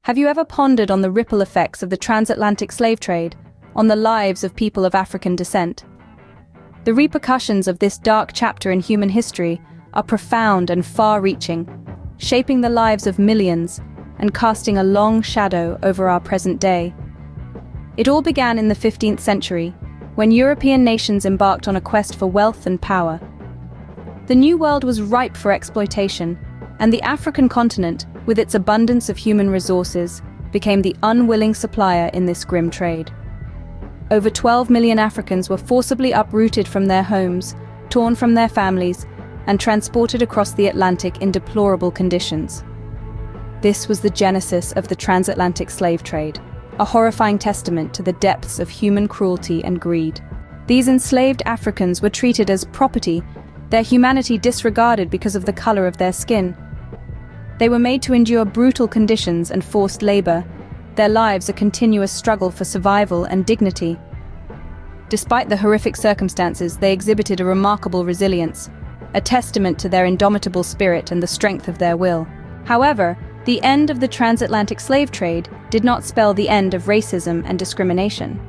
Have you ever pondered on the ripple effects of the transatlantic slave trade on the lives of people of African descent? The repercussions of this dark chapter in human history are profound and far-reaching, shaping the lives of millions and casting a long shadow over our present day. It all began in the 15th century, when European nations embarked on a quest for wealth and power. The New World was ripe for exploitation, and the African continent, with its abundance of human resources, became the unwilling supplier in this grim trade. Over 12 million Africans were forcibly uprooted from their homes, torn from their families, and transported across the Atlantic in deplorable conditions. This was the genesis of the transatlantic slave trade, a horrifying testament to the depths of human cruelty and greed. These enslaved Africans were treated as property, their humanity disregarded because of the color of their skin. They were made to endure brutal conditions and forced labor, their lives a continuous struggle for survival and dignity. Despite the horrific circumstances, they exhibited a remarkable resilience, a testament to their indomitable spirit and the strength of their will. However, the end of the transatlantic slave trade did not spell the end of racism and discrimination.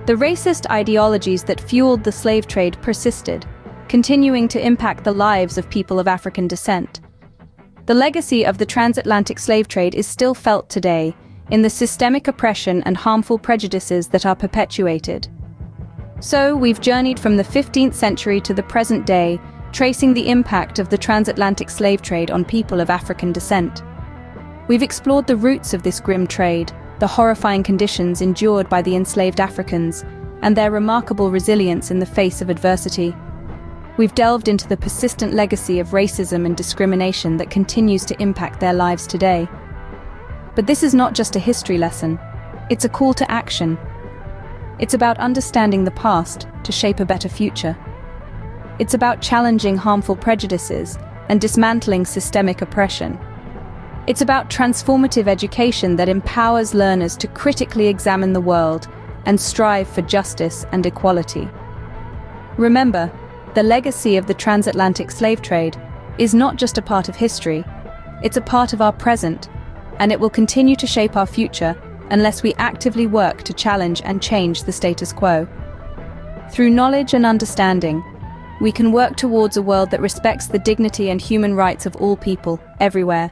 The racist ideologies that fueled the slave trade persisted, continuing to impact the lives of people of African descent. The legacy of the transatlantic slave trade is still felt today in the systemic oppression and harmful prejudices that are perpetuated. So, we've journeyed from the 15th century to the present day, tracing the impact of the transatlantic slave trade on people of African descent. We've explored the roots of this grim trade, the horrifying conditions endured by the enslaved Africans, and their remarkable resilience in the face of adversity. We've delved into the persistent legacy of racism and discrimination that continues to impact their lives today. But this is not just a history lesson, it's a call to action. It's about understanding the past to shape a better future. It's about challenging harmful prejudices and dismantling systemic oppression. It's about transformative education that empowers learners to critically examine the world and strive for justice and equality. Remember, the legacy of the transatlantic slave trade is not just a part of history, it's a part of our present, and it will continue to shape our future unless we actively work to challenge and change the status quo. Through knowledge and understanding, we can work towards a world that respects the dignity and human rights of all people, everywhere.